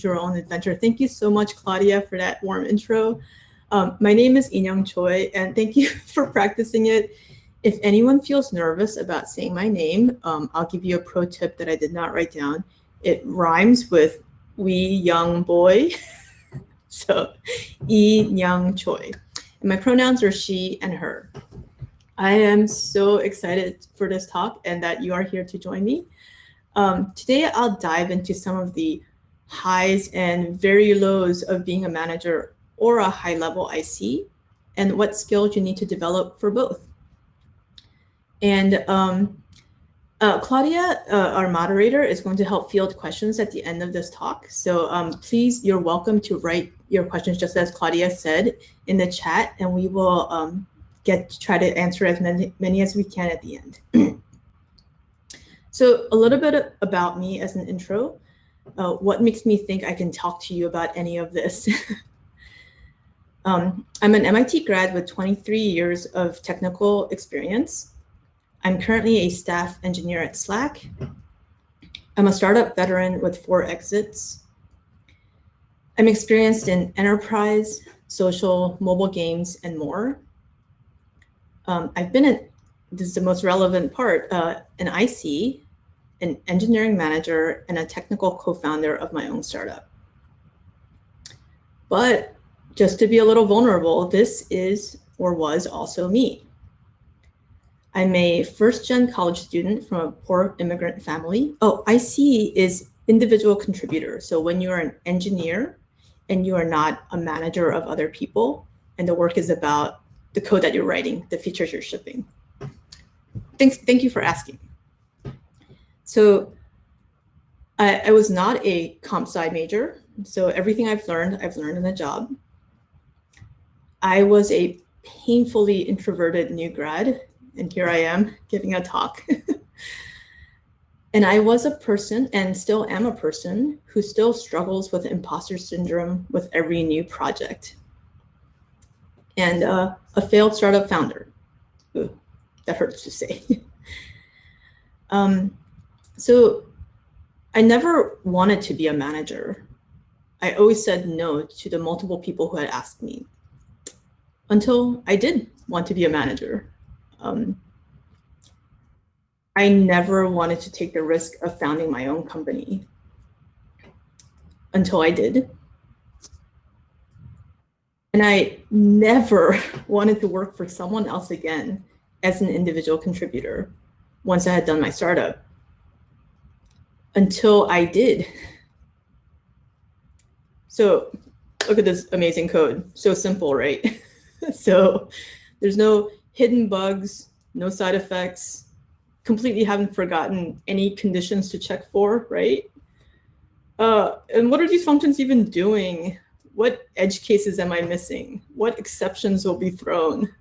Choose Your Own Adventure. Thank you so much, Claudia, for that warm intro. My name is Ei-Nyung Choi, and thank you for practicing it. If anyone feels nervous about saying my name, I'll give you a pro tip that I did not write down. It rhymes with wee young boy. So Ei-Nyung Choi. And my pronouns are she and her. I am so excited for this talk and that you are here to join me. Today, I'll dive into some of the highs and very lows of being a manager or a high-level IC, and what skills you need to develop for both. And Claudia, our moderator, is going to help field questions at the end of this talk. So please, you're welcome to write your questions, just as Claudia said, in the chat, and we will try to answer as many as we can at the end. So a little bit about me as an intro. What makes me think I can talk to you about any of this? I'm an MIT grad with 23 years of technical experience. I'm currently a staff engineer at Slack. I'm a startup veteran with 4 exits. I'm experienced in enterprise, social, mobile games, and more. I've been this is the most relevant part, an IC, an engineering manager, and a technical co-founder of my own startup. But just to be a little vulnerable, this is or was also me. I'm a first-gen college student from a poor immigrant family. Oh, IC is individual contributor. So when you're an engineer and you are not a manager of other people, and the work is about the code that you're writing, the features you're shipping. Thank you for asking. So I was not a comp sci major. So everything I've learned in the job. I was a painfully introverted new grad, and here I am giving a talk. And I was a person, and still am a person, who still struggles with imposter syndrome with every new project. And a failed startup founder. Ooh, that hurts to say. So I never wanted to be a manager. I always said no to the multiple people who had asked me, until I did want to be a manager. I never wanted to take the risk of founding my own company, until I did. And I never wanted to work for someone else again as an individual contributor once I had done my startup, until I did. So look at this amazing code. So simple, right? So there's no hidden bugs, no side effects, completely haven't forgotten any conditions to check for, right? And what are these functions even doing? What edge cases am I missing? What exceptions will be thrown?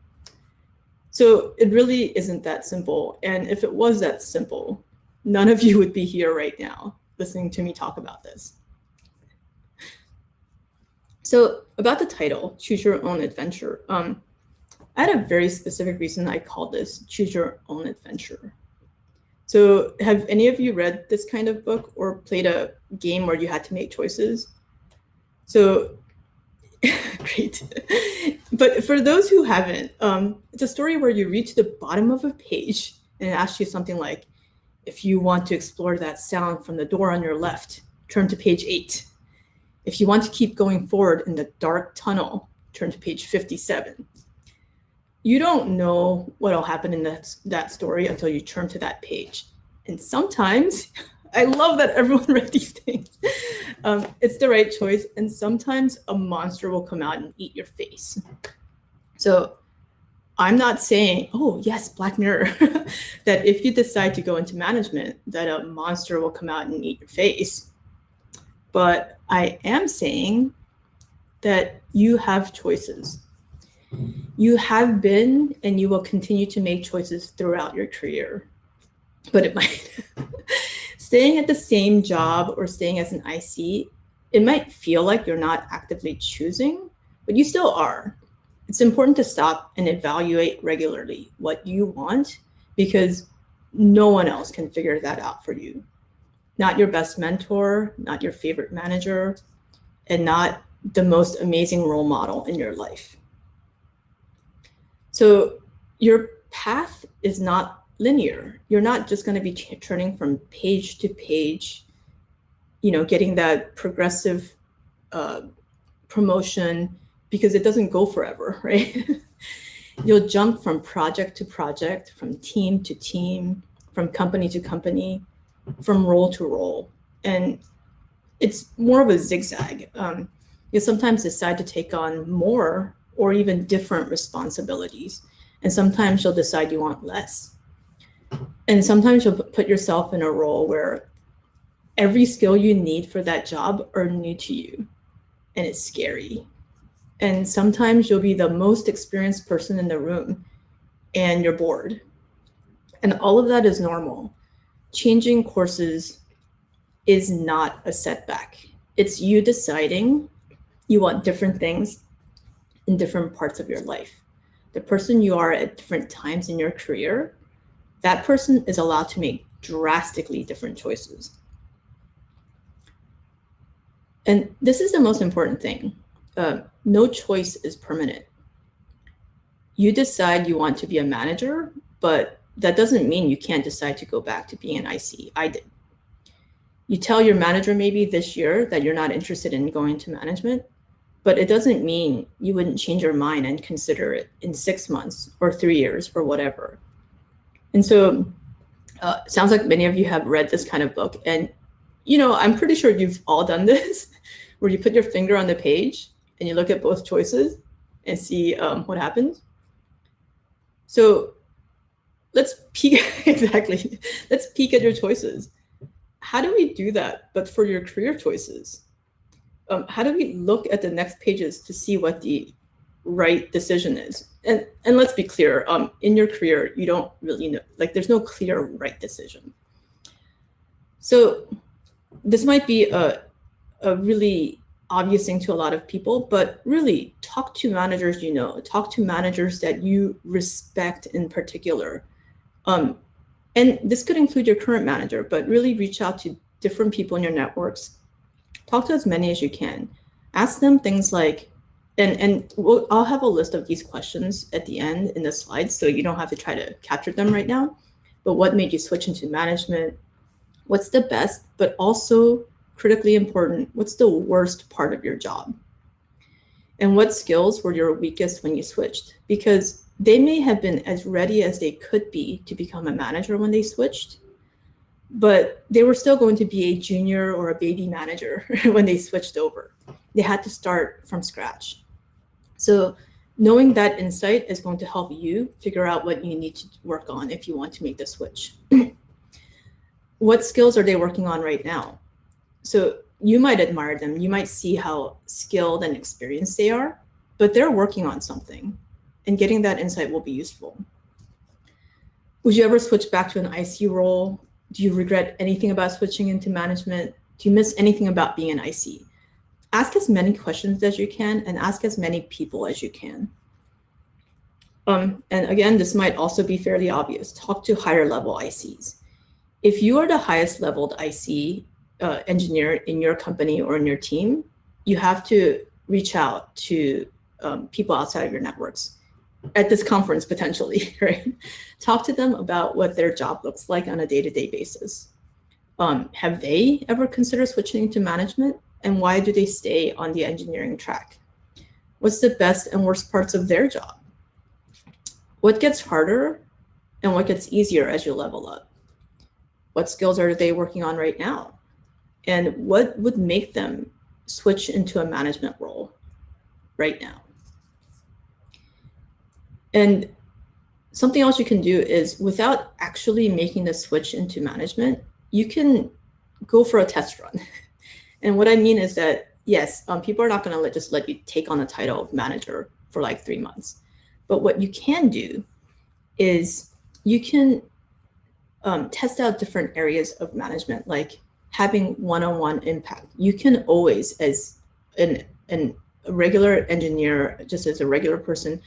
So it really isn't that simple. And if it was that simple, none of you would be here right now listening to me talk about this. So about the title, Choose Your Own Adventure. I had a very specific reason I called this Choose Your Own Adventure. So have any of you read this kind of book or played a game where you had to make choices? So great. But for those who haven't, it's a story where you reach the bottom of a page and it asks you something like, if you want to explore that sound from the door on your left, turn to page 8. If you want to keep going forward in the dark tunnel, turn to page 57. You don't know what will happen in that story until you turn to that page. And sometimes, I love that everyone read these things. It's the right choice. And sometimes a monster will come out and eat your face. So I'm not saying, oh yes, Black Mirror, that if you decide to go into management, that a monster will come out and eat your face. But I am saying that you have choices. You have been and you will continue to make choices throughout your career. But it might, staying at the same job or staying as an IC, it might feel like you're not actively choosing, but you still are. It's important to stop and evaluate regularly what you want, because no one else can figure that out for you. not your best mentor, not your favorite manager, and not the most amazing role model in your life. So your path is not linear. You're not just going to be turning from page to page, getting that progressive promotion, because it doesn't go forever, right? You'll jump from project to project, from team to team, from company to company, from role to role. And it's more of a zigzag. You'll sometimes decide to take on more or even different responsibilities. And sometimes you'll decide you want less. And sometimes you'll put yourself in a role where every skill you need for that job are new to you, and it's scary. And sometimes you'll be the most experienced person in the room and you're bored. And all of that is normal. Changing courses is not a setback. It's you deciding you want different things in different parts of your life. The person you are at different times in your career, that person is allowed to make drastically different choices. And this is the most important thing. No choice is permanent. You decide you want to be a manager, but that doesn't mean you can't decide to go back to being an IC. I did. You tell your manager maybe this year that you're not interested in going to management, but it doesn't mean you wouldn't change your mind and consider it in 6 months or 3 years or whatever. And so sounds like many of you have read this kind of book. And, I'm pretty sure you've all done this, where you put your finger on the page and you look at both choices and see what happens. So let's peek, exactly. Let's peek at your choices. How do we do that, but for your career choices? How do we look at the next pages to see what the right decision is? And let's be clear, in your career, you don't really know, there's no clear right decision. So this might be a really obvious thing to a lot of people, but really talk to managers talk to managers that you respect in particular. And this could include your current manager, but really reach out to different people in your networks. Talk to as many as you can. Ask them things like, I'll have a list of these questions at the end in the slides, so you don't have to try to capture them right now. But what made you switch into management? What's the best, but also critically important, what's the worst part of your job? And what skills were your weakest when you switched? Because they may have been as ready as they could be to become a manager when they switched, but they were still going to be a junior or a baby manager when they switched over. They had to start from scratch. So knowing that insight is going to help you figure out what you need to work on if you want to make the switch. What skills are they working on right now? So you might admire them. You might see how skilled and experienced they are, but they're working on something, and getting that insight will be useful. Would you ever switch back to an IC role? Do you regret anything about switching into management? Do you miss anything about being an IC? Ask as many questions as you can and ask as many people as you can. And again, this might also be fairly obvious. Talk to higher level ICs. If you are the highest leveled IC engineer in your company or in your team, you have to reach out to people outside of your networks at this conference potentially, right? Talk to them about what their job looks like on a day-to-day basis. Have they ever considered switching to management? And why do they stay on the engineering track? What's the best and worst parts of their job? What gets harder and what gets easier as you level up? What skills are they working on right now? And what would make them switch into a management role right now? And something else you can do is, without actually making the switch into management, you can go for a test run. And what I mean is that, yes, people are not going to just let you take on the title of manager for 3 months. But what you can do is you can test out different areas of management, like having one-on-one impact. You can always, as a regular engineer, just as a regular person,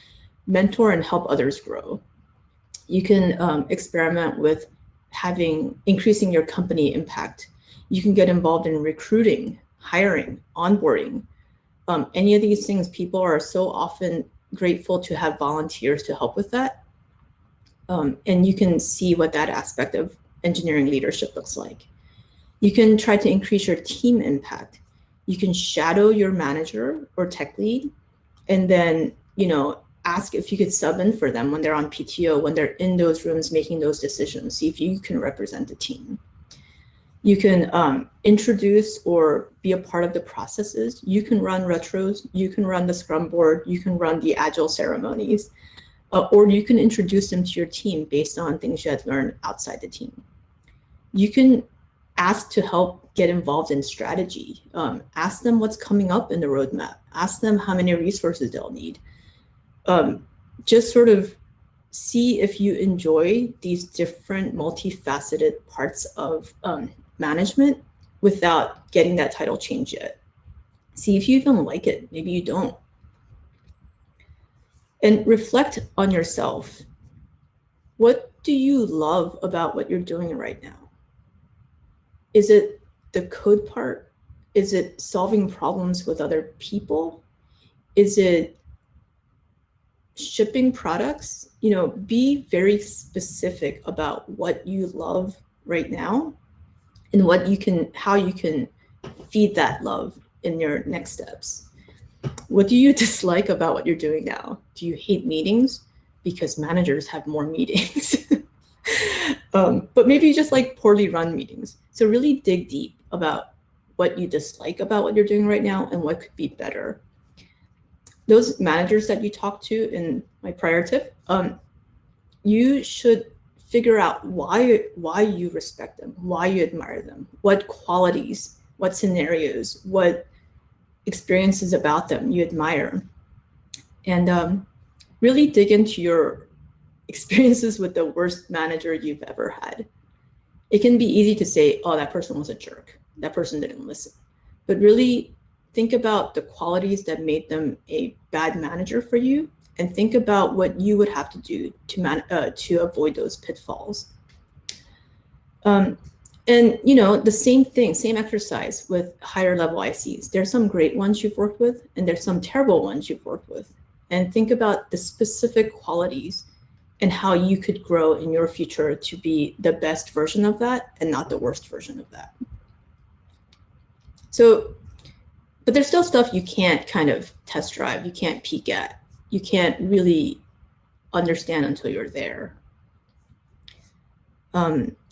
mentor and help others grow. You can experiment with increasing your company impact. You can get involved in recruiting, hiring, onboarding. Any of these things, people are so often grateful to have volunteers to help with that. And you can see what that aspect of engineering leadership looks like. You can try to increase your team impact. You can shadow your manager or tech lead, and then, ask if you could sub in for them when they're on PTO, when they're in those rooms making those decisions, see if you can represent the team. You can introduce or be a part of the processes. You can run retros, you can run the Scrum board, you can run the Agile ceremonies, or you can introduce them to your team based on things you had learned outside the team. You can ask to help get involved in strategy. Ask them what's coming up in the roadmap. Ask them how many resources they'll need. Just sort of see if you enjoy these different multifaceted parts of management without getting that title change yet. See if you even like it. Maybe you don't. And reflect on yourself. What do you love about what you're doing right now? Is it the code part? Is it solving problems with other people? Is it shipping products? Be very specific about what you love right now and how you can feed that love in your next steps. What do you dislike about what you're doing now? Do you hate meetings? Because managers have more meetings. But maybe you just like poorly run meetings. So really dig deep about what you dislike about what you're doing right now and what could be better. Those managers that you talk to in my prior tip, you should figure out why you respect them, why you admire them, what qualities, what scenarios, what experiences about them you admire. And really dig into your experiences with the worst manager you've ever had. It can be easy to say, oh, that person was a jerk. That person didn't listen. But really think about the qualities that made them a bad manager for you, and think about what you would have to do to avoid those pitfalls. And the same exercise with higher level ICs. There's some great ones you've worked with, and there's some terrible ones you've worked with. And think about the specific qualities and how you could grow in your future to be the best version of that and not the worst version of that. So, but there's still stuff you can't kind of test drive, you can't peek at, you can't really understand until you're there.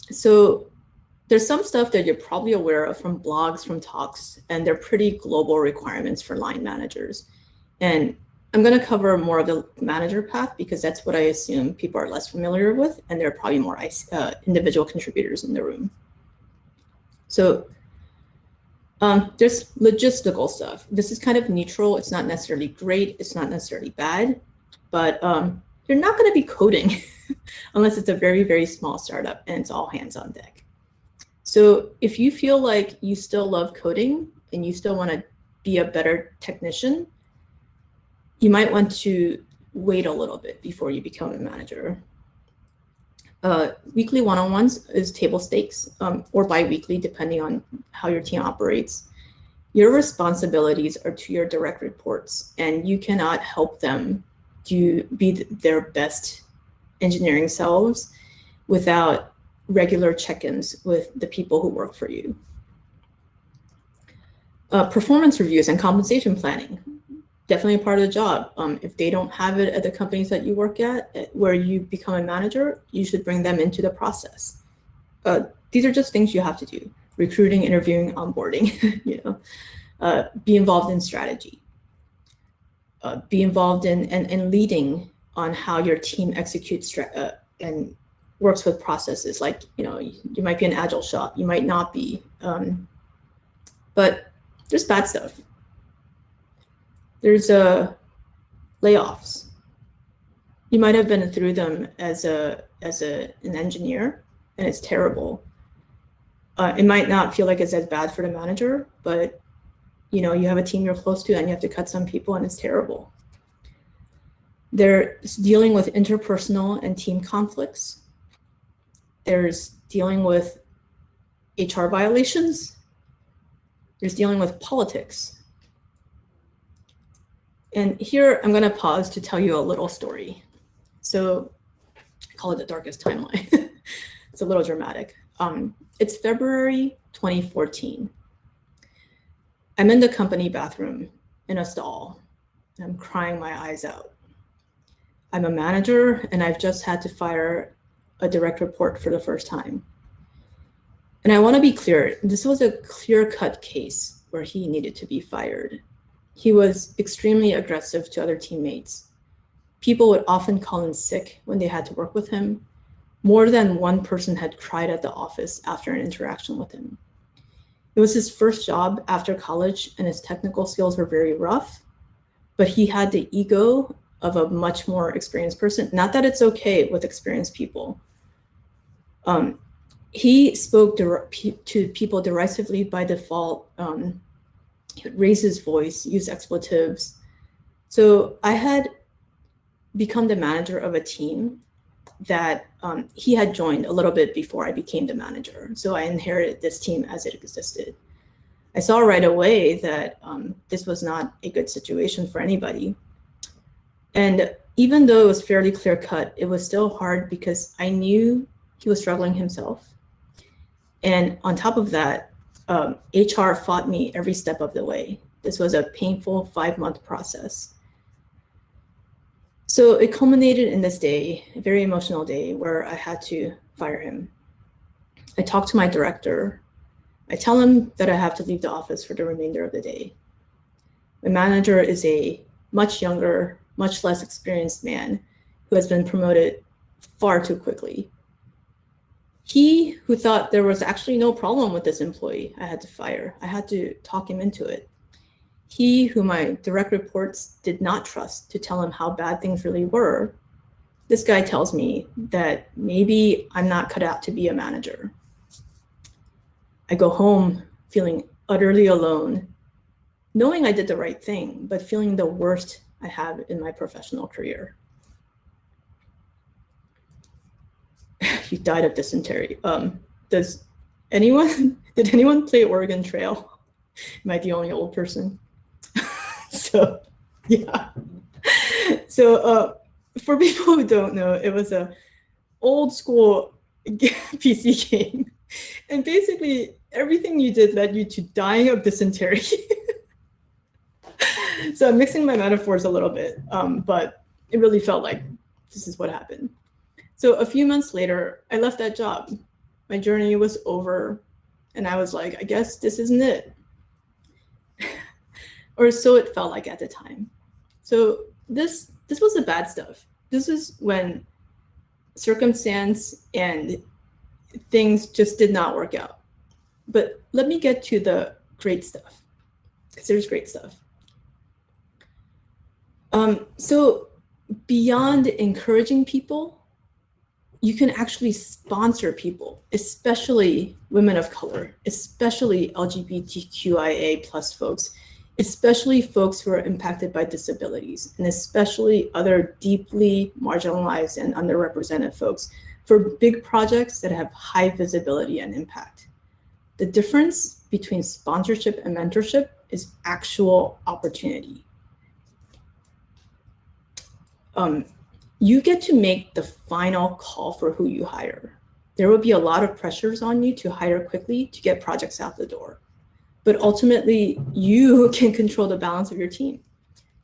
So there's some stuff that you're probably aware of from blogs, from talks, and they're pretty global requirements for line managers. And I'm going to cover more of the manager path because that's what I assume people are less familiar with, and there are probably more individual contributors in the room. So there's logistical stuff. This is kind of neutral. It's not necessarily great. It's not necessarily bad, but you're not going to be coding unless it's a very, very small startup and it's all hands on deck. So if you feel like you still love coding and you still want to be a better technician, you might want to wait a little bit before you become a manager. Weekly one-on-ones is table stakes, or bi-weekly, depending on how your team operates. Your responsibilities are to your direct reports, and you cannot help them to be their best engineering selves without regular check-ins with the people who work for you. Performance reviews and compensation planning. Definitely a part of the job. If they don't have it at the companies that you work at, where you become a manager, you should bring them into the process. These are just things you have to do. Recruiting, interviewing, onboarding, be involved in strategy. Be involved in and leading on how your team executes and works with processes. Like, you might be an agile shop, you might not be, but there's bad stuff. There's layoffs. You might have been through them as an engineer, and it's terrible. It might not feel like it's as bad for the manager, but you have a team you're close to, and you have to cut some people, and it's terrible. There's dealing with interpersonal and team conflicts. There's dealing with HR violations. There's dealing with politics. And here I'm going to pause to tell you a little story. So I call it the darkest timeline. It's a little dramatic. It's February 2014. I'm in the company bathroom in a stall. I'm crying my eyes out. I'm a manager and I've just had to fire a direct report for the first time. And I want to be clear, this was a clear-cut case where he needed to be fired. He was extremely aggressive to other teammates. People would often call in sick when they had to work with him. More than one person had cried at the office after an interaction with him. It was his first job after college and his technical skills were very rough, but he had the ego of a much more experienced person. Not that it's okay with experienced people. He spoke to people derisively by default. He would raise his voice, use expletives. So I had become the manager of a team that he had joined a little bit before I became the manager. So I inherited this team as it existed. I saw right away that this was not a good situation for anybody. And even though it was fairly clear cut, it was still hard because I knew he was struggling himself. And on top of that, HR fought me every step of the way. This was a painful 5-month process. So it culminated in this day, a very emotional day, where I had to fire him. I talked to my director. I tell him that I have to leave the office for the remainder of the day. My manager is a much younger, much less experienced man who has been promoted far too quickly. He, who thought there was actually no problem with this employee I had to fire, I had to talk him into it. He, who my direct reports did not trust to tell him how bad things really were, this guy tells me that maybe I'm not cut out to be a manager. I go home feeling utterly alone, knowing I did the right thing, but feeling the worst I have in my professional career. You died of dysentery. Did anyone play Oregon Trail? Am I the only old person? So, yeah. So for people who don't know, it was a old school PC game. And basically everything you did led you to dying of dysentery. So I'm mixing my metaphors a little bit, but it really felt like this is what happened. So a few months later, I left that job. My journey was over, and I was like, I guess this isn't it. Or so it felt like at the time. So this was the bad stuff. This is when circumstance and things just did not work out. But let me get to the great stuff, because there's great stuff. So beyond encouraging people, you can actually sponsor people, especially women of color, especially LGBTQIA+ folks, especially folks who are impacted by disabilities, and especially other deeply marginalized and underrepresented folks for big projects that have high visibility and impact. The difference between sponsorship and mentorship is actual opportunity. You get to make the final call for who you hire. There will be a lot of pressures on you to hire quickly to get projects out the door. But ultimately, you can control the balance of your team.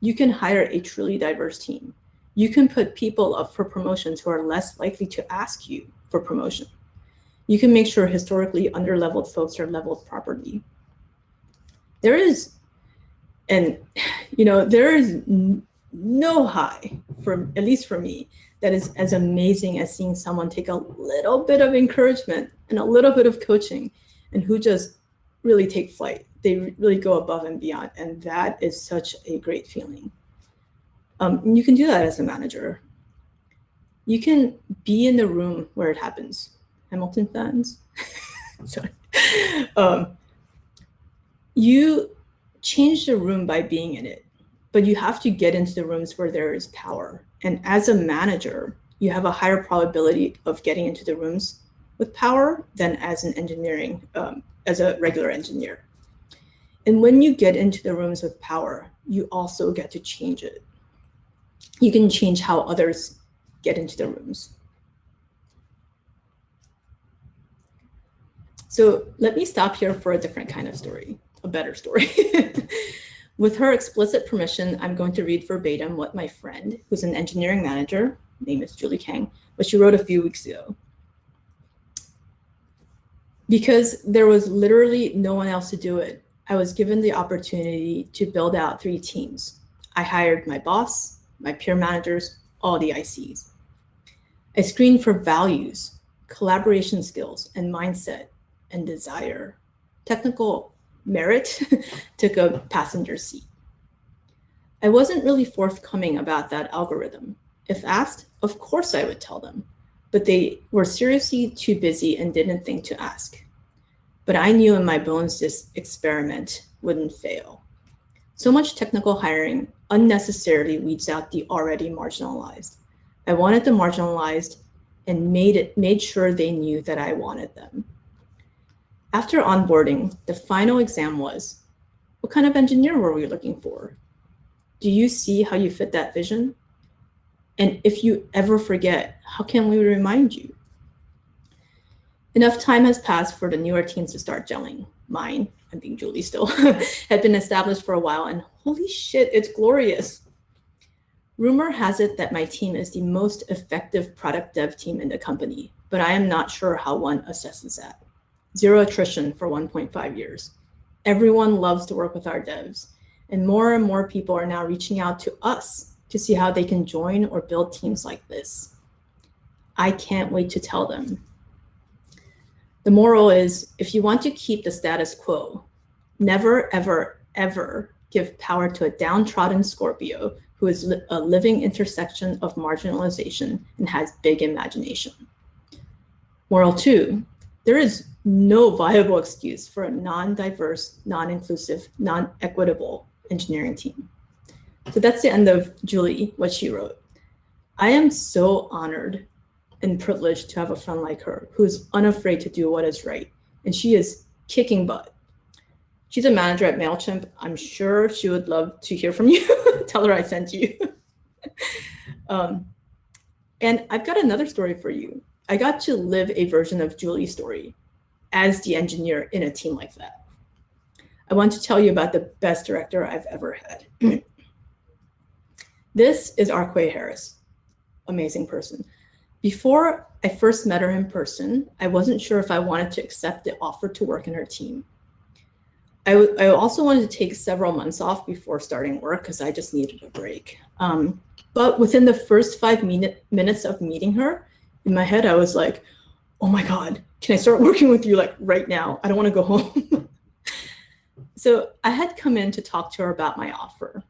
You can hire a truly diverse team. You can put people up for promotions who are less likely to ask you for promotion. You can make sure historically underleveled folks are leveled properly. There is no high, at least for me, that is as amazing as seeing someone take a little bit of encouragement and a little bit of coaching and who just really take flight. They really go above and beyond. And that is such a great feeling. You can do that as a manager. You can be in the room where it happens. Hamilton fans? Sorry. You change the room by being in it, but you have to get into the rooms where there is power. And as a manager, you have a higher probability of getting into the rooms with power than as an engineering, as a regular engineer. And when you get into the rooms with power, you also get to change it. You can change how others get into the rooms. So let me stop here for a different kind of story, a better story. With her explicit permission, I'm going to read verbatim what my friend, who's an engineering manager, name is Julie Kang, what she wrote a few weeks ago. Because there was literally no one else to do it, I was given the opportunity to build out 3 teams. I hired my boss, my peer managers, all the ICs. I screened for values, collaboration skills, and mindset, and desire. Technical merit took a passenger seat. I wasn't really forthcoming about that algorithm. If asked, of course I would tell them, but they were seriously too busy and didn't think to ask. But I knew in my bones this experiment wouldn't fail. So much technical hiring unnecessarily weeds out the already marginalized. I wanted the marginalized and made sure they knew that I wanted them. After onboarding, the final exam was, what kind of engineer were we looking for? Do you see how you fit that vision? And if you ever forget, how can we remind you? Enough time has passed for the newer teams to start gelling. Mine, I'm being Julie still, had been established for a while, and holy shit, it's glorious. Rumor has it that my team is the most effective product dev team in the company, but I am not sure how one assesses that. 0 attrition for 1.5 years. Everyone loves to work with our devs, and more people are now reaching out to us to see how they can join or build teams like this. I can't wait to tell them. The moral is, if you want to keep the status quo, never, ever, ever give power to a downtrodden Scorpio who is a living intersection of marginalization and has big imagination. Moral 2, there is no viable excuse for a non-diverse, non-inclusive, non-equitable engineering team. So that's the end of Julie, what she wrote. I am so honored and privileged to have a friend like her who is unafraid to do what is right. And she is kicking butt. She's a manager at MailChimp. I'm sure she would love to hear from you. Tell her I sent you. And I've got another story for you. I got to live a version of Julie's story as the engineer in a team like that. I want to tell you about the best director I've ever had. This is Arquay Harris, amazing person. Before I first met her in person, I wasn't sure if I wanted to accept the offer to work in her team. I also wanted to take several months off before starting work because I just needed a break. But within the first 5 minutes of meeting her, in my head, I was like, oh my God, can I start working with you like right now? I don't want to go home. So I had come in to talk to her about my offer.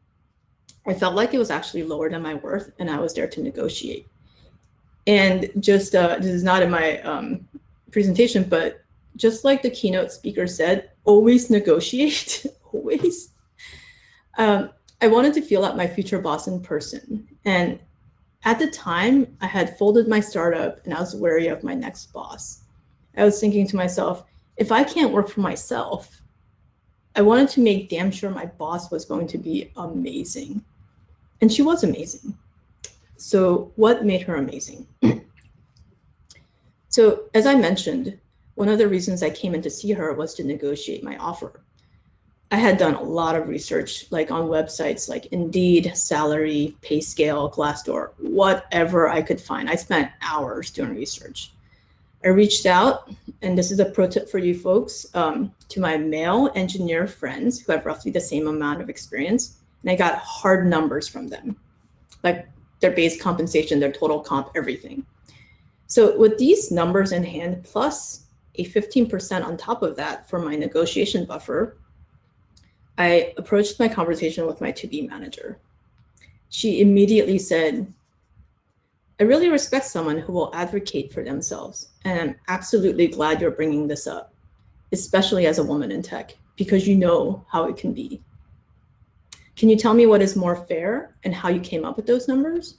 I felt like it was actually lower than my worth, and I was there to negotiate. And just, this is not in my presentation, but just like the keynote speaker said, always negotiate, always. I wanted to feel out my future boss in person. And at the time, I had folded my startup and I was wary of my next boss. I was thinking to myself, if I can't work for myself, I wanted to make damn sure my boss was going to be amazing. And she was amazing. So what made her amazing? So as I mentioned, one of the reasons I came in to see her was to negotiate my offer. I had done a lot of research, like on websites like Indeed, Salary, PayScale, Glassdoor, whatever I could find. I spent hours doing research. I reached out, and this is a pro tip for you folks, to my male engineer friends who have roughly the same amount of experience, and I got hard numbers from them, like their base compensation, their total comp, everything. So with these numbers in hand, plus a 15% on top of that for my negotiation buffer, I approached my conversation with my to-be manager. She immediately said, I really respect someone who will advocate for themselves, and I'm absolutely glad you're bringing this up, especially as a woman in tech, because you know how it can be. Can you tell me what is more fair and how you came up with those numbers?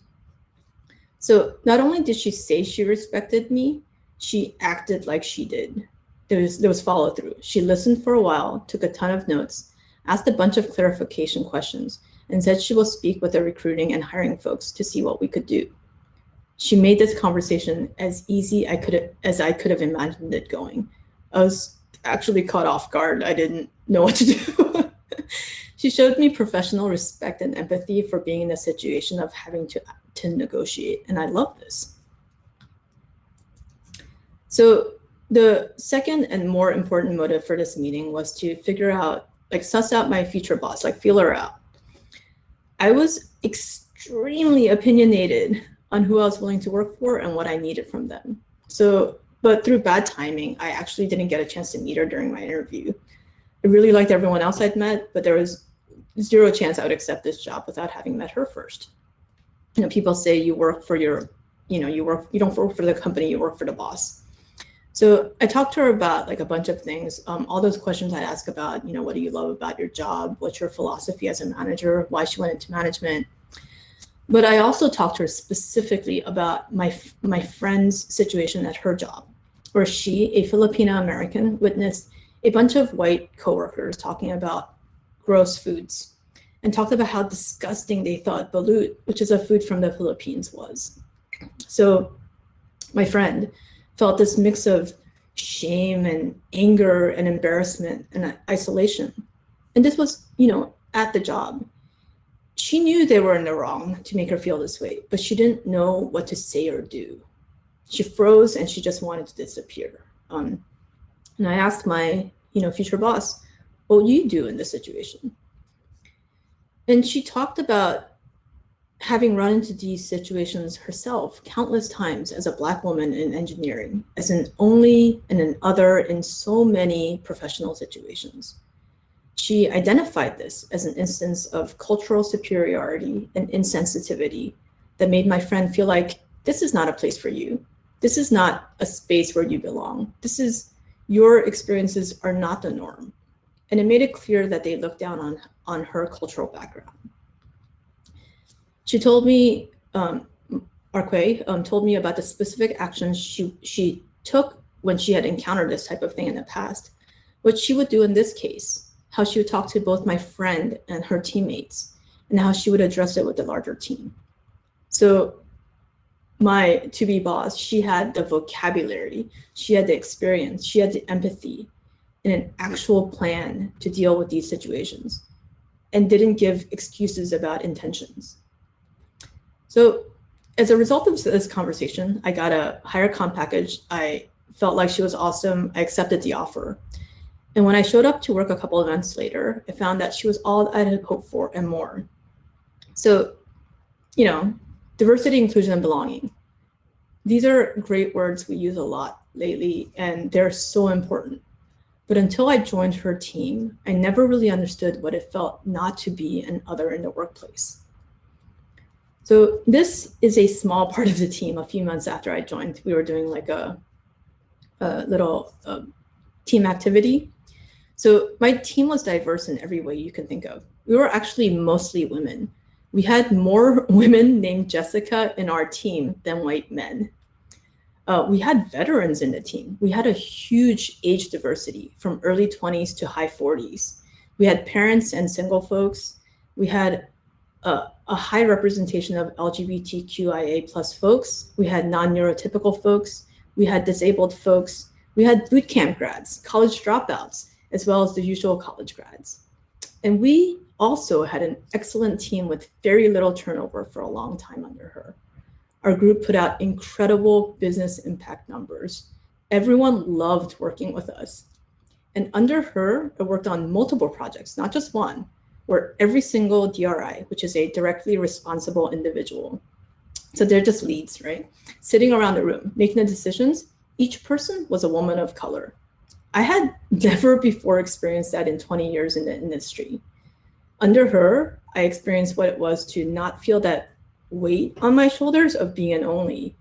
So not only did she say she respected me, she acted like she did. There was follow through. She listened for a while, took a ton of notes, asked a bunch of clarification questions, and said she will speak with the recruiting and hiring folks to see what we could do. She made this conversation as easy as I could have imagined it going. I was actually caught off guard. I didn't know what to do. She showed me professional respect and empathy for being in a situation of having to negotiate, and I love this. So the second and more important motive for this meeting was to figure out, suss out my future boss, feel her out. I was extremely opinionated on who I was willing to work for and what I needed from them. But through bad timing, I actually didn't get a chance to meet her during my interview. I really liked everyone else I'd met, but there was zero chance I would accept this job without having met her first. People say you work for you don't work for the company, you work for the boss. So I talked to her about a bunch of things, all those questions I asked about, what do you love about your job? What's your philosophy as a manager? Why she went into management? But I also talked to her specifically about my friend's situation at her job, where she, a Filipino American, witnessed a bunch of white coworkers talking about gross foods and talked about how disgusting they thought balut, which is a food from the Philippines, was. So my friend felt this mix of shame and anger and embarrassment and isolation. And this was, at the job. She knew they were in the wrong to make her feel this way, but she didn't know what to say or do. She froze and she just wanted to disappear. And I asked my, future boss, what would you do in this situation? And she talked about having run into these situations herself countless times as a Black woman in engineering, as an only and an other in so many professional situations. She identified this as an instance of cultural superiority and insensitivity that made my friend feel like this is not a place for you. This is not a space where you belong. Your experiences are not the norm. And it made it clear that they looked down on her cultural background. She told me, Arquay told me about the specific actions she took when she had encountered this type of thing in the past, what she would do in this case, how she would talk to both my friend and her teammates, and how she would address it with the larger team. So my to-be boss, she had the vocabulary, she had the experience, she had the empathy, and an actual plan to deal with these situations, and didn't give excuses about intentions. So as a result of this conversation, I got a higher comp package. I felt like she was awesome. I accepted the offer. And when I showed up to work a couple of months later, I found that she was all I had hoped for and more. So, diversity, inclusion, and belonging. These are great words we use a lot lately, and they're so important. But until I joined her team, I never really understood what it felt not to be an other in the workplace. So this is a small part of the team. A few months after I joined, we were doing a little team activity. So my team was diverse in every way you can think of. We were actually mostly women. We had more women named Jessica in our team than white men. We had veterans in the team. We had a huge age diversity from early 20s to high 40s. We had parents and single folks. We had a high representation of LGBTQIA plus folks. We had non-neurotypical folks. We had disabled folks. We had boot camp grads, college dropouts, as well as the usual college grads. And we also had an excellent team with very little turnover for a long time under her. Our group put out incredible business impact numbers. Everyone loved working with us. And under her, I worked on multiple projects, not just one, where every single DRI, which is a directly responsible individual, so they're just leads, right? Sitting around the room, making the decisions, each person was a woman of color. I had never before experienced that in 20 years in the industry. Under her, I experienced what it was to not feel that weight on my shoulders of being an only.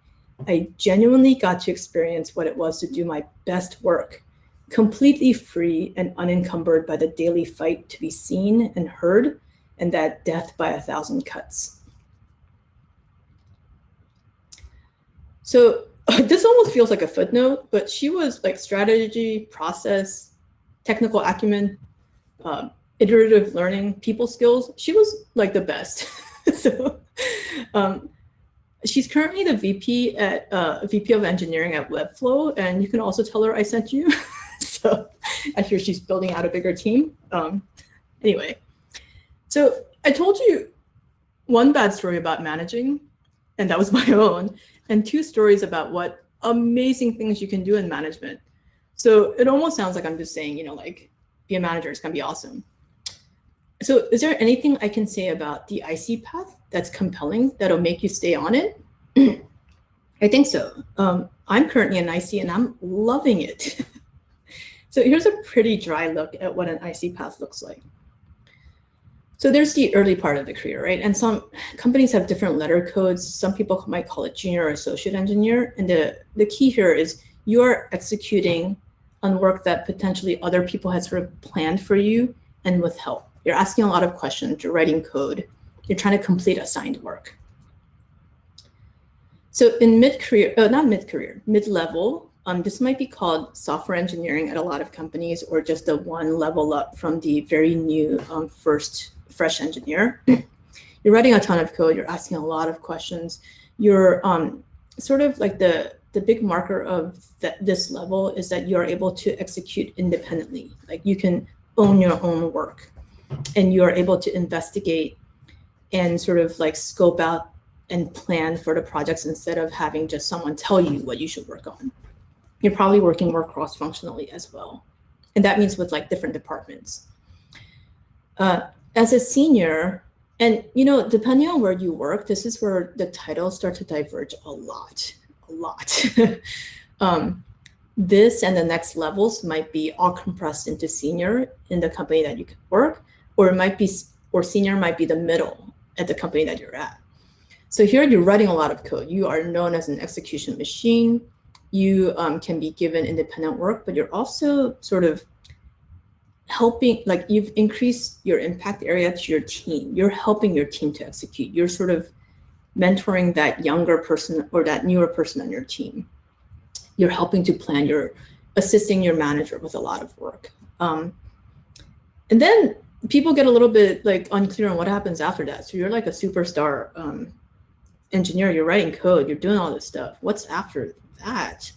I genuinely got to experience what it was to do my best work, completely free and unencumbered by the daily fight to be seen and heard, and that death by 1,000 cuts. So this almost feels like a footnote, but she was like strategy, process, technical acumen, iterative learning, people skills. She was like the best. So she's currently the VP of engineering at Webflow, and you can also tell her I sent you. So I hear she's building out a bigger team. Anyway, so I told you one bad story about managing, and that was my own, and 2 stories about what amazing things you can do in management. So it almost sounds like I'm just saying, you know, like, be a manager, it's gonna be awesome. So is there anything I can say about the IC path that's compelling that'll make you stay on it? I think so. I'm currently an IC and I'm loving it. So here's a pretty dry look at what an IC path looks like. So there's the early part of the career, right? And some companies have different letter codes. Some people might call it junior or associate engineer. And the key here is you are executing on work that potentially other people had sort of planned for you and with help. You're asking a lot of questions, you're writing code, you're trying to complete assigned work. So in mid-career, not mid-career, mid-level, this might be called software engineering at a lot of companies, or just the one level up from the very new fresh engineer. You're writing a ton of code, you're asking a lot of questions. You're sort of like the big marker of this level is that you're able to execute independently. Like you can own your own work and you're able to investigate and sort of like scope out and plan for the projects instead of having just someone tell you what you should work on. You're probably working more cross-functionally as well. And that means with like different departments. As a senior, and you know, depending on where you work, this is where the titles start to diverge a lot. This and the next levels might be all compressed into senior in the company that you can work, or it might be, or senior might be the middle at the company that you're at. So here you're writing a lot of code. You are known as an execution machine. You can be given independent work, but you're also sort of helping, like you've increased your impact area to your team. You're helping your team to execute. You're sort of mentoring that younger person or that newer person on your team. You're helping to plan, you're assisting your manager with a lot of work. And then people get a little bit like unclear on what happens after that. So you're like a superstar engineer, you're writing code, you're doing all this stuff. What's after that?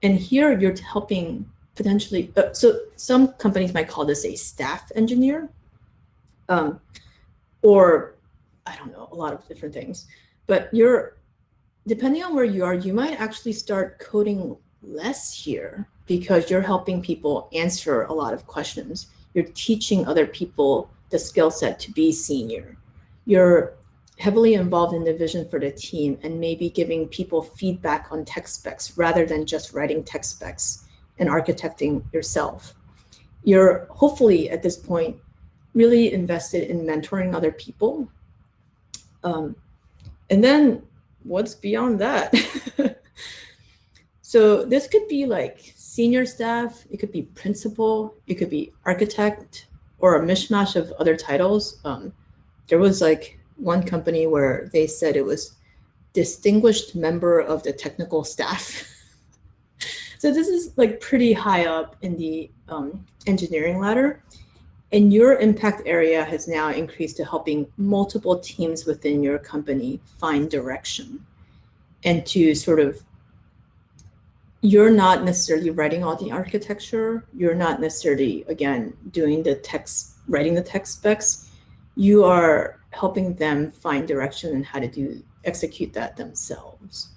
And here you're helping potentially, so some companies might call this a staff engineer, or I don't know, a lot of different things. But you're, depending on where you are, you might actually start coding less here because you're helping people answer a lot of questions. You're teaching other people the skill set to be senior. You're heavily involved in the vision for the team and maybe giving people feedback on tech specs rather than just writing tech specs and architecting yourself. You're hopefully at this point really invested in mentoring other people. And then what's beyond that? So this could be like senior staff, it could be principal, it could be architect, or a mishmash of other titles. There was like one company where they said it was distinguished member of the technical staff. So this is like pretty high up in the engineering ladder. And your impact area has now increased to helping multiple teams within your company find direction and to sort of, you're not necessarily writing all the architecture. You're not necessarily, again, doing the text, writing the tech specs. You are helping them find direction and how to execute that themselves.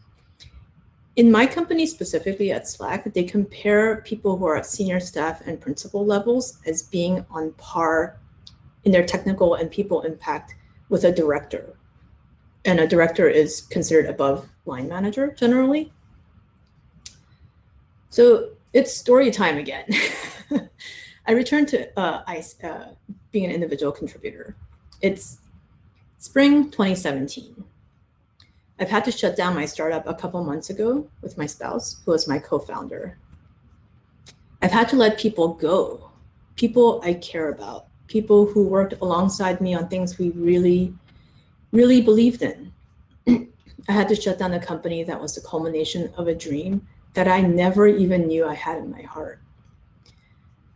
In my company, specifically at Slack, they compare people who are at senior staff and principal levels as being on par in their technical and people impact with a director. And a director is considered above line manager generally. So it's story time again. I returned to being an individual contributor. It's spring 2017. I've had to shut down my startup a couple months ago with my spouse, who was my co-founder. I've had to let people go, people I care about, people who worked alongside me on things we really, really believed in. I had to shut down a company that was the culmination of a dream that I never even knew I had in my heart.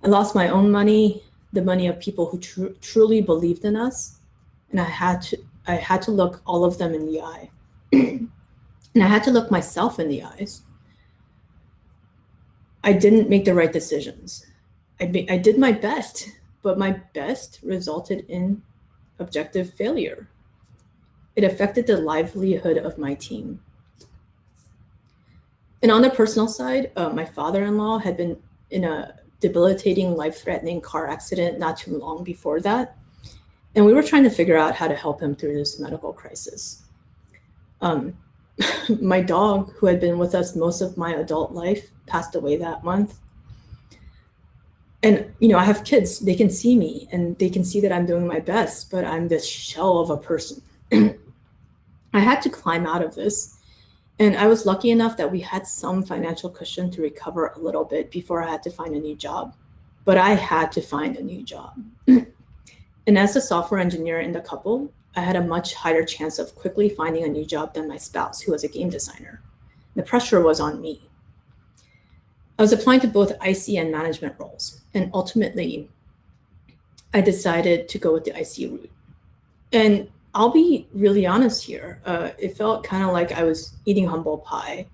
I lost my own money, the money of people who truly believed in us, and I had to look all of them in the eye. And I had to look myself in the eyes. I didn't make the right decisions. I did my best, but my best resulted in objective failure. It affected the livelihood of my team. And on the personal side, my father-in-law had been in a debilitating, life-threatening car accident not too long before that. And we were trying to figure out how to help him through this medical crisis. My dog, who had been with us most of my adult life, passed away that month. And, I have kids, they can see me and they can see that I'm doing my best, but I'm this shell of a person. I had to climb out of this. And I was lucky enough that we had some financial cushion to recover a little bit before I had to find a new job. But I had to find a new job. And as a software engineer in the couple, I had a much higher chance of quickly finding a new job than my spouse, who was a game designer. The pressure was on me. I was applying to both IC and management roles. And ultimately, I decided to go with the IC route. And I'll be really honest here. It felt kind of like I was eating humble pie.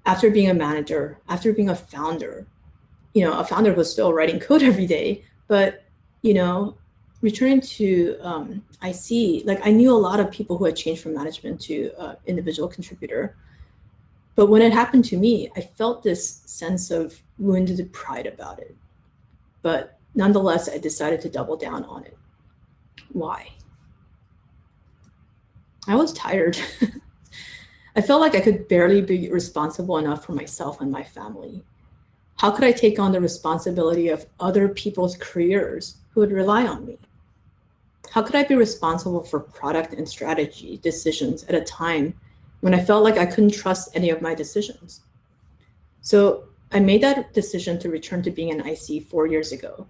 After being a manager, after being a founder, a founder was still writing code every day, but, returning to IC, like I knew a lot of people who had changed from management to individual contributor. But when it happened to me, I felt this sense of wounded pride about it. But nonetheless, I decided to double down on it. Why? I was tired. I felt like I could barely be responsible enough for myself and my family. How could I take on the responsibility of other people's careers who would rely on me? How could I be responsible for product and strategy decisions at a time when I felt like I couldn't trust any of my decisions? So I made that decision to return to being an IC 4 years ago.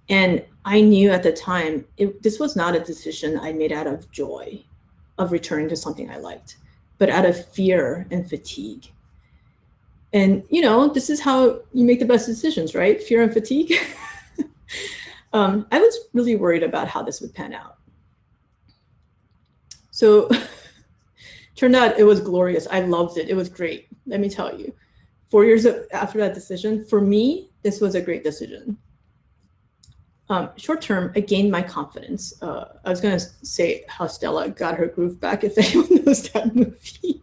And I knew at the time, this was not a decision I made out of joy of returning to something I liked, but out of fear and fatigue. And, this is how you make the best decisions, right? Fear and fatigue. I was really worried about how this would pan out. So turned out it was glorious. I loved it. It was great. Let me tell you, 4 years after that decision, for me, this was a great decision. Short term, I gained my confidence. I was going to say how Stella got her groove back, if anyone knows that movie.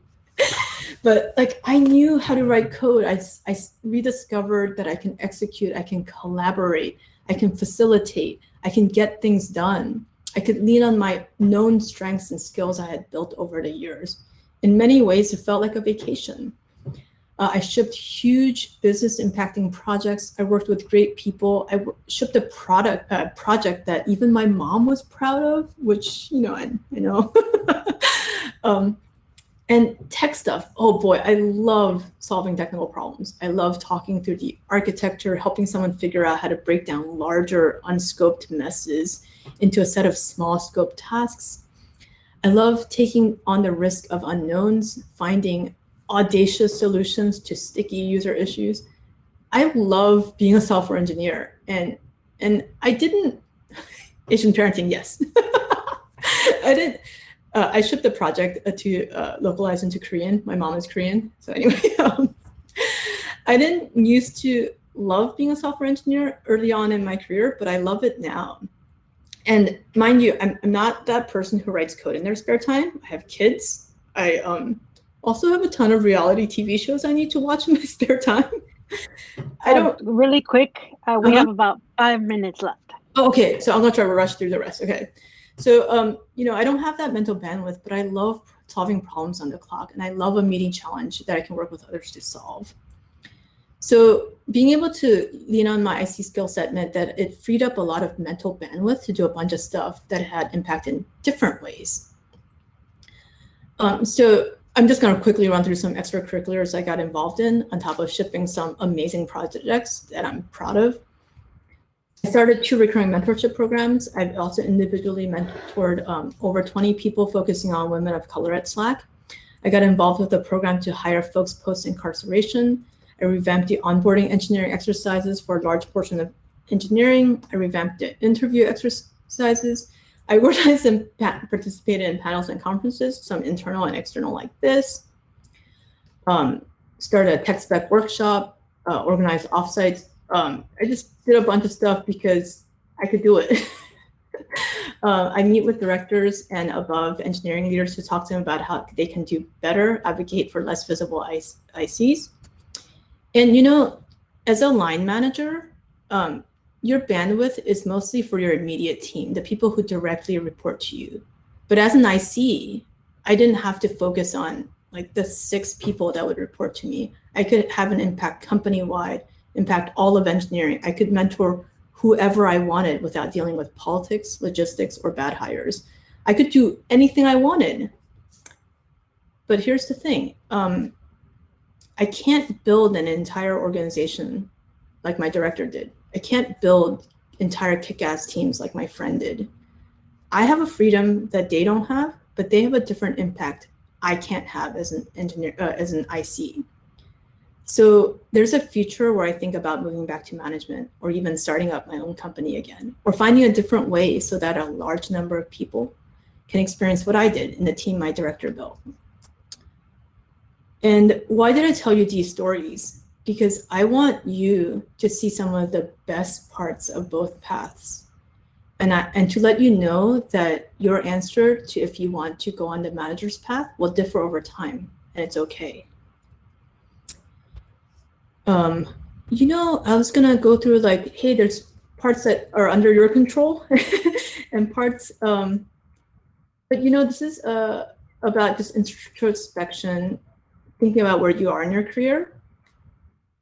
But I knew how to write code. I rediscovered that I can execute, I can collaborate, I can facilitate, I can get things done. I could lean on my known strengths and skills I had built over the years. In many ways, it felt like a vacation. I shipped huge business impacting projects. I worked with great people. I shipped a project that even my mom was proud of, which, I know. And tech stuff, oh boy, I love solving technical problems. I love talking through the architecture, helping someone figure out how to break down larger unscoped messes into a set of small scope tasks. I love taking on the risk of unknowns, finding audacious solutions to sticky user issues. I love being a software engineer, and I didn't, Asian parenting, yes. I shipped the project to localize into Korean. My mom is Korean. So anyway, I didn't used to love being a software engineer early on in my career, but I love it now. And mind you, I'm not that person who writes code in their spare time. I have kids. I also have a ton of reality TV shows I need to watch in my spare time. I don't really quick. We have about 5 minutes left. Oh, okay, so I'm gonna try to rush through the rest. Okay, so I don't have that mental bandwidth, but I love solving problems on the clock, and I love a meeting challenge that I can work with others to solve. So being able to lean on my IC skill set meant that it freed up a lot of mental bandwidth to do a bunch of stuff that had impact in different ways. So I'm just going to quickly run through some extracurriculars I got involved in on top of shipping some amazing projects that I'm proud of. I started 2 recurring mentorship programs. I've also individually mentored over 20 people focusing on women of color at Slack. I got involved with a program to hire folks post-incarceration. I revamped the onboarding engineering exercises for a large portion of engineering. I revamped the interview exercises. I organized and participated in panels and conferences, some internal and external like this. Started a tech spec workshop, organized offsites. I just did a bunch of stuff because I could do it. I meet with directors and above engineering leaders to talk to them about how they can do better, advocate for less visible ICs. And you know, as a line manager, your bandwidth is mostly for your immediate team, the people who directly report to you. But as an IC, I didn't have to focus on like the 6 people that would report to me. I could have an impact company-wide, impact all of engineering. I could mentor whoever I wanted without dealing with politics, logistics, or bad hires. I could do anything I wanted. But here's the thing. I can't build an entire organization like my director did. I can't build entire kick-ass teams like my friend did. I have a freedom that they don't have, but they have a different impact I can't have as an engineer, as an IC. So there's a future where I think about moving back to management or even starting up my own company again, or finding a different way so that a large number of people can experience what I did in the team my director built. And why did I tell you these stories? Because I want you to see some of the best parts of both paths. And to let you know that your answer to if you want to go on the manager's path will differ over time, and it's okay. You know, I was gonna go through like, hey, there's parts that are under your control and parts, but you know, this is about just introspection, thinking about where you are in your career.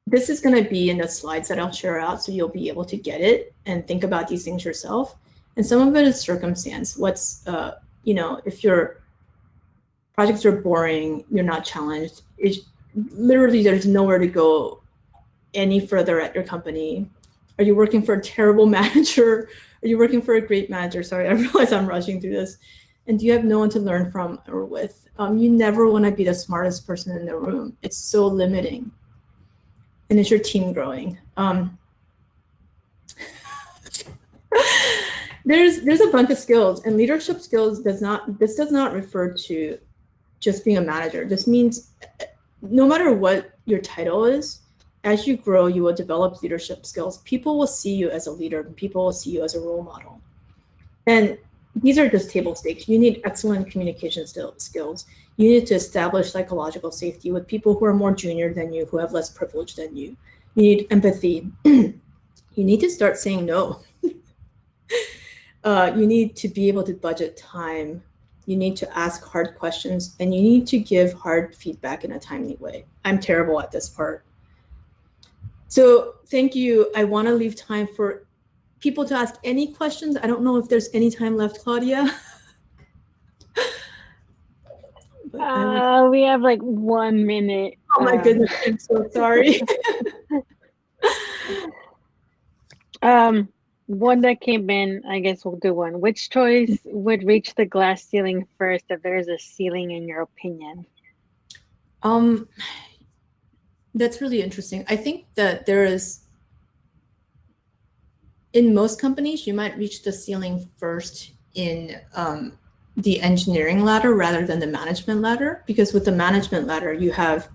This is gonna be in the slides that I'll share out, so you'll be able to get it and think about these things yourself. And some of it is circumstance. What's, you know, if your projects are boring, you're not challenged, literally there's nowhere to go any further at your company. Are you working for a terrible manager? Are you working for a great manager? Sorry, I realize I'm rushing through this. And do you have no one to learn from or with? You never want to be the smartest person in the room. It's so limiting. And is your team growing? There's a bunch of skills, and leadership skills does not refer to just being a manager. This means no matter what your title is, as you grow, you will develop leadership skills. People will see you as a leader, and people will see you as a role model. And these are just table stakes. You need excellent communication skills. You need to establish psychological safety with people who are more junior than you, who have less privilege than you. You need empathy. You need to start saying no. You need to be able to budget time. You need to ask hard questions, and you need to give hard feedback in a timely way. I'm terrible at this part. So thank you. I want to leave time for people to ask any questions. I don't know if there's any time left, Claudia. We have like 1 minute. Oh my goodness, I'm so sorry. One that came in, I guess we'll do one. Which choice would reach the glass ceiling first if there's a ceiling in your opinion? That's really interesting. I think that there is, in most companies, you might reach the ceiling first in the engineering ladder rather than the management ladder, because with the management ladder, you have